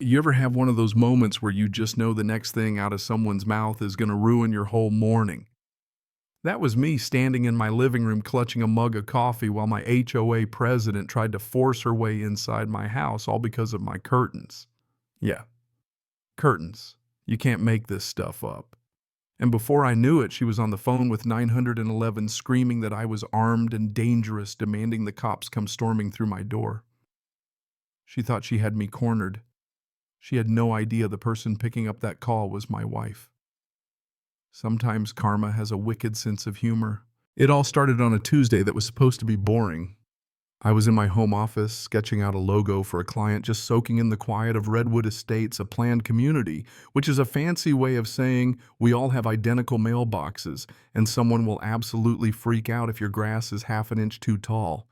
You ever have one of those moments where you just know the next thing out of someone's mouth is going to ruin your whole morning? That was me standing in my living room clutching a mug of coffee while my HOA president tried to force her way inside my house, all because of my curtains. Yeah, curtains. You can't make this stuff up. And before I knew it, she was on the phone with 911 screaming that I was armed and dangerous, demanding the cops come storming through my door. She thought she had me cornered. She had no idea the person picking up that call was my wife. Sometimes karma has a wicked sense of humor. It all started on a Tuesday that was supposed to be boring. I was in my home office, sketching out a logo for a client, just soaking in the quiet of Redwood Estates, a planned community, which is a fancy way of saying we all have identical mailboxes, and someone will absolutely freak out if your grass is half an inch too tall.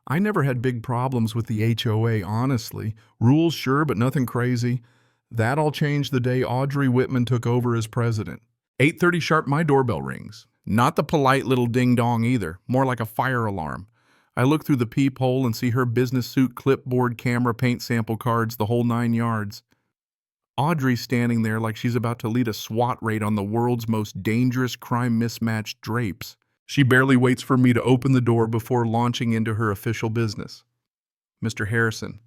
I never had big problems with the HOA, honestly. Rules, sure, but nothing crazy. That all changed the day Audrey Whitman took over as president. 8:30 sharp, my doorbell rings. Not the polite little ding-dong either, more like a fire alarm. I look through the peephole and see her business suit, clipboard, camera, paint sample cards, the whole 9 yards. Audrey's standing there like she's about to lead a SWAT raid on the world's most dangerous crime-mismatched drapes. She barely waits for me to open the door before launching into her official business. "Mr. Harrison,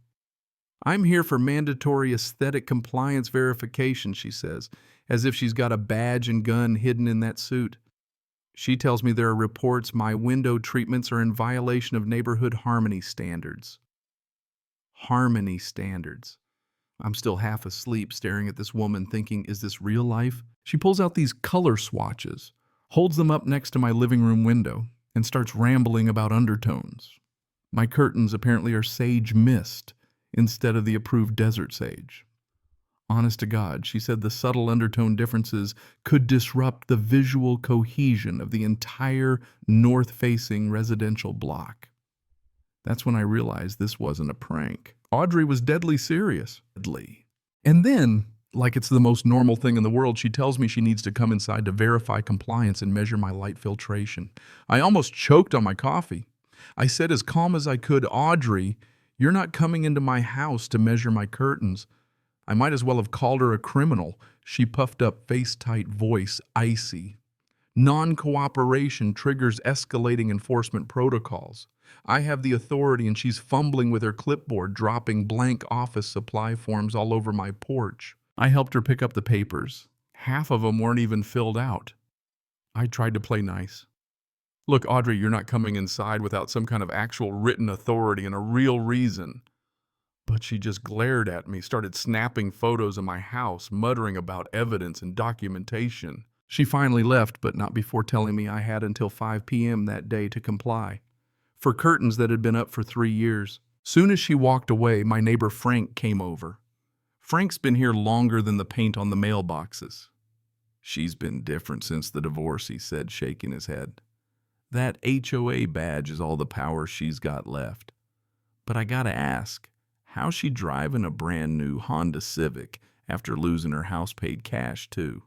I'm here for mandatory aesthetic compliance verification," she says, as if she's got a badge and gun hidden in that suit. She tells me there are reports my window treatments are in violation of neighborhood harmony standards. Harmony standards. I'm still half asleep staring at this woman thinking, is this real life? She pulls out these color swatches, holds them up next to my living room window, and starts rambling about undertones. My curtains apparently are sage mist instead of the approved desert sage. Honest to God, she said the subtle undertone differences could disrupt the visual cohesion of the entire north-facing residential block. That's when I realized this wasn't a prank. Audrey was deadly serious. Deadly. And then, like it's the most normal thing in the world, she tells me she needs to come inside to verify compliance and measure my light filtration. I almost choked on my coffee. I said as calm as I could, "Audrey, you're not coming into my house to measure my curtains." I might as well have called her a criminal. She puffed up, face-tight voice, icy. Non-cooperation triggers escalating enforcement protocols. I have the authority and she's fumbling with her clipboard, dropping blank office supply forms all over my porch. I helped her pick up the papers. Half of them weren't even filled out. I tried to play nice. "Look, Audrey, you're not coming inside without some kind of actual written authority and a real reason." But she just glared at me, started snapping photos of my house, muttering about evidence and documentation. She finally left, but not before telling me I had until 5 p.m. that day to comply, for curtains that had been up for 3 years. Soon as she walked away, my neighbor Frank came over. Frank's been here longer than the paint on the mailboxes. "She's been different since the divorce," he said, shaking his head. "That HOA badge is all the power she's got left. But I gotta ask, how's she driving a brand new Honda Civic after losing her house paid cash, too?"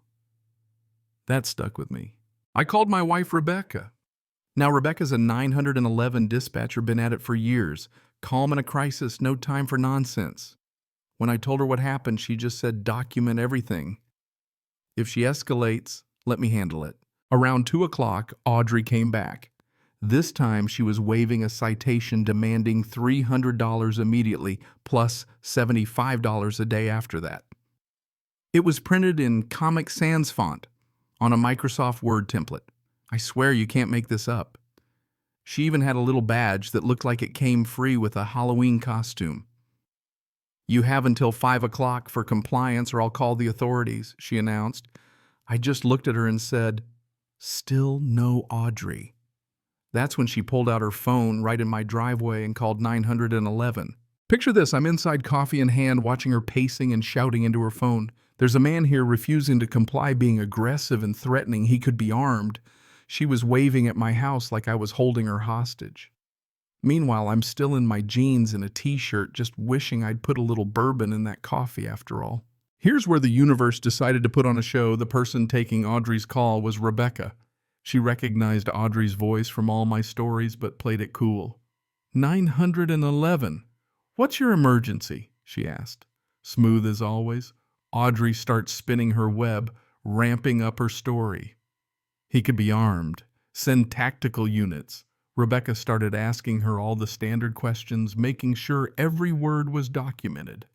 That stuck with me. I called my wife, Rebecca. Now, Rebecca's a 911 dispatcher, been at it for years. Calm in a crisis, no time for nonsense. When I told her what happened, she just said, "Document everything. If she escalates, let me handle it." Around 2 o'clock, Audrey came back. This time, she was waiving a citation demanding $300 immediately, plus $75 a day after that. It was printed in Comic Sans font on a Microsoft Word template. I swear you can't make this up. She even had a little badge that looked like it came free with a Halloween costume. "You have until 5 o'clock for compliance or I'll call the authorities," she announced. I just looked at her and said, "Still no Audrey." That's when she pulled out her phone right in my driveway and called 911. Picture this, I'm inside, coffee in hand, watching her pacing and shouting into her phone. There's a man here refusing to comply, being aggressive and threatening he could be armed. She was waving at my house like I was holding her hostage. Meanwhile, I'm still in my jeans and a t-shirt, just wishing I'd put a little bourbon in that coffee after all. Here's where the universe decided to put on a show. The person taking Audrey's call was Rebecca. She recognized Audrey's voice from all my stories, but played it cool. 911. "What's your emergency?" she asked. Smooth as always, Audrey starts spinning her web, ramping up her story. He could be armed, send tactical units. Rebecca started asking her all the standard questions, making sure every word was documented.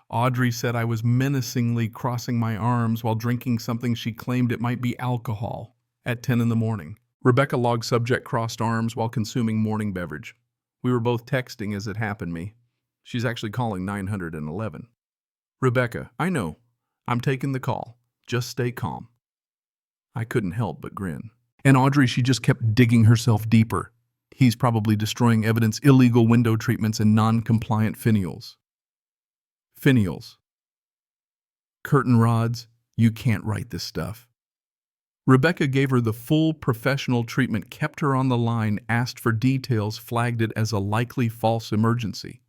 Audrey said I was menacingly crossing my arms while drinking something she claimed it might be alcohol at 10 in the morning. Rebecca logged subject crossed arms while consuming morning beverage. We were both texting as it happened me. She's actually calling 911. Rebecca, I know. I'm taking the call. Just stay calm. I couldn't help but grin. And Audrey, she just kept digging herself deeper. He's probably destroying evidence, illegal window treatments, and non-compliant finials. Finials. Curtain rods. You can't write this stuff. Rebecca gave her the full professional treatment, kept her on the line, asked for details, flagged it as a likely false emergency.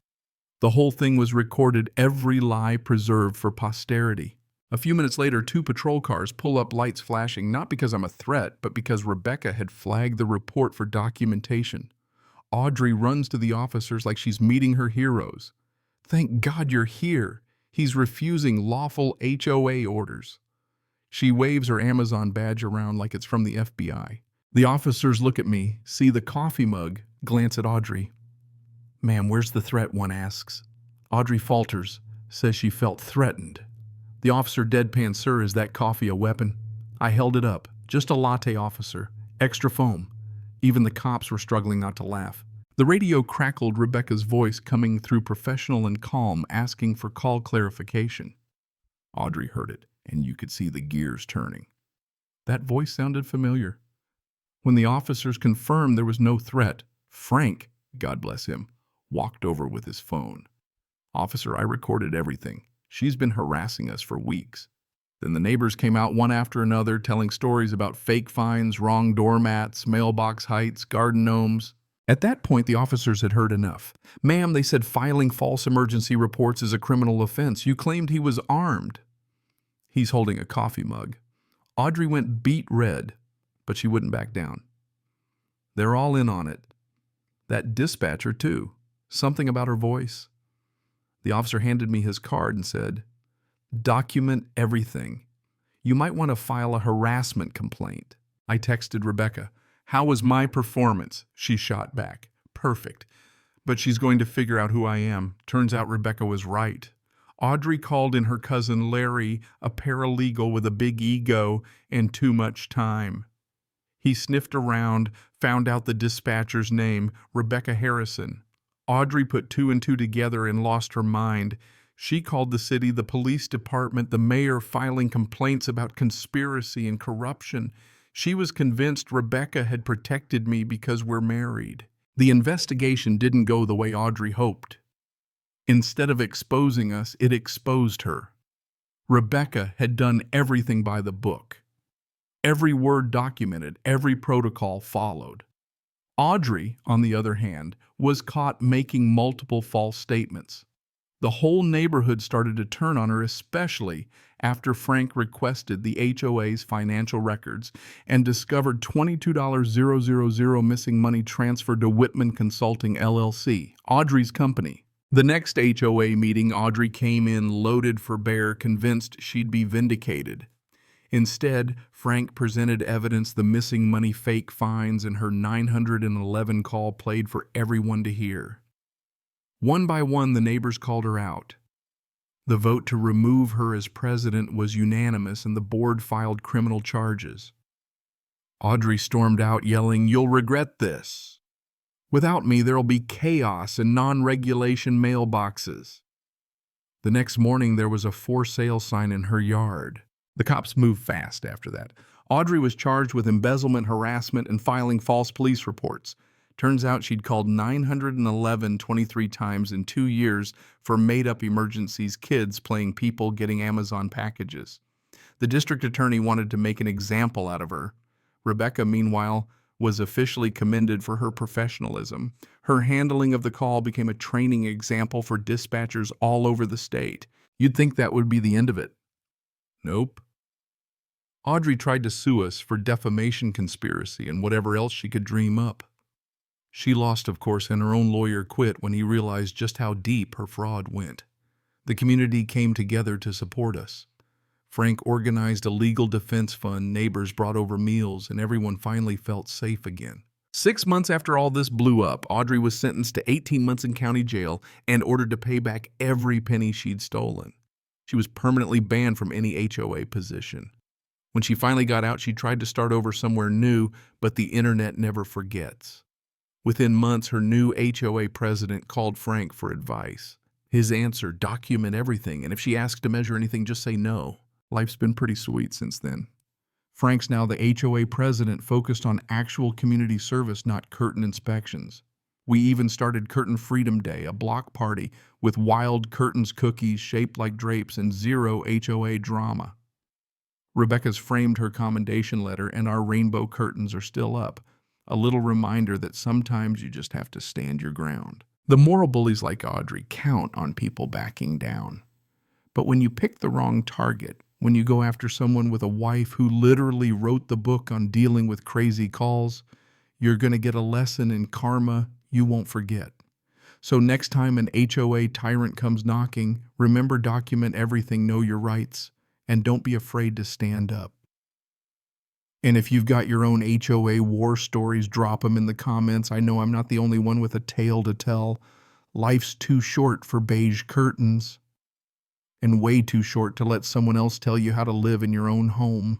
The whole thing was recorded, every lie preserved for posterity. A few minutes later, 2 patrol cars pull up, lights flashing, not because I'm a threat, but because Rebecca had flagged the report for documentation. Audrey runs to the officers like she's meeting her heroes. Thank God you're here. He's refusing lawful HOA orders. She waves her Amazon badge around like it's from the FBI. The officers look at me, see the coffee mug, glance at Audrey. Ma'am, where's the threat? One asks. Audrey falters, says she felt threatened. The officer deadpans, sir, is that coffee a weapon? I held it up. Just a latte, officer. Extra foam. Even the cops were struggling not to laugh. The radio crackled, Rebecca's voice coming through professional and calm, asking for call clarification. Audrey heard it, and you could see the gears turning. That voice sounded familiar. When the officers confirmed there was no threat, Frank, God bless him, walked over with his phone. Officer, I recorded everything. She's been harassing us for weeks. Then the neighbors came out one after another, telling stories about fake fines, wrong doormats, mailbox heights, garden gnomes. At that point, the officers had heard enough. Ma'am, they said filing false emergency reports is a criminal offense. You claimed he was armed. He's holding a coffee mug. Audrey went beet red, but she wouldn't back down. They're all in on it. That dispatcher, too. Something about her voice. The officer handed me his card and said, document everything. You might want to file a harassment complaint. I texted Rebecca. How was my performance? She shot back. Perfect. But she's going to figure out who I am. Turns out Rebecca was right. Audrey called in her cousin Larry, a paralegal with a big ego and too much time. He sniffed around, found out the dispatcher's name, Rebecca Harrison. Audrey put 2 and 2 together and lost her mind. She called the city, the police department, the mayor, filing complaints about conspiracy and corruption. She was convinced Rebecca had protected me because we're married. The investigation didn't go the way Audrey hoped. Instead of exposing us, it exposed her. Rebecca had done everything by the book. Every word documented, every protocol followed. Audrey, on the other hand, was caught making multiple false statements. The whole neighborhood started to turn on her, especially after Frank requested the HOA's financial records and discovered $22,000 missing money transferred to Whitman Consulting LLC, Audrey's company. The next HOA meeting, Audrey came in loaded for bear, convinced she'd be vindicated. Instead, Frank presented evidence, the missing money fake fines, and her 911 call played for everyone to hear. One by one, the neighbors called her out. The vote to remove her as president was unanimous, and the board filed criminal charges. Audrey stormed out, yelling, "You'll regret this. Without me, there'll be chaos and non-regulation mailboxes." The next morning, there was a for sale sign in her yard. The cops moved fast after that. Audrey was charged with embezzlement, harassment, and filing false police reports. Turns out she'd called 911 23 times in 2 years for made-up emergencies, kids playing people, getting Amazon packages. The district attorney wanted to make an example out of her. Rebecca, meanwhile, was officially commended for her professionalism. Her handling of the call became a training example for dispatchers all over the state. You'd think that would be the end of it. Nope. Audrey tried to sue us for defamation conspiracy and whatever else she could dream up. She lost, of course, and her own lawyer quit when he realized just how deep her fraud went. The community came together to support us. Frank organized a legal defense fund, neighbors brought over meals, and everyone finally felt safe again. 6 months after all this blew up, Audrey was sentenced to 18 months in county jail and ordered to pay back every penny she'd stolen. She was permanently banned from any HOA position. When she finally got out, she tried to start over somewhere new, but the internet never forgets. Within months, her new HOA president called Frank for advice. His answer: document everything, and if she asks to measure anything, just say no. Life's been pretty sweet since then. Frank's now the HOA president, focused on actual community service, not curtain inspections. We even started Curtain Freedom Day, a block party with wild curtains cookies shaped like drapes and zero HOA drama. Rebecca's framed her commendation letter, and our rainbow curtains are still up, a little reminder that sometimes you just have to stand your ground. The moral bullies like Audrey count on people backing down. But when you pick the wrong target, when you go after someone with a wife who literally wrote the book on dealing with crazy calls, you're going to get a lesson in karma you won't forget. So next time an HOA tyrant comes knocking, remember, document everything, know your rights, and don't be afraid to stand up. And if you've got your own HOA war stories, drop them in the comments. I know I'm not the only one with a tale to tell. Life's too short for beige curtains, and way too short to let someone else tell you how to live in your own home.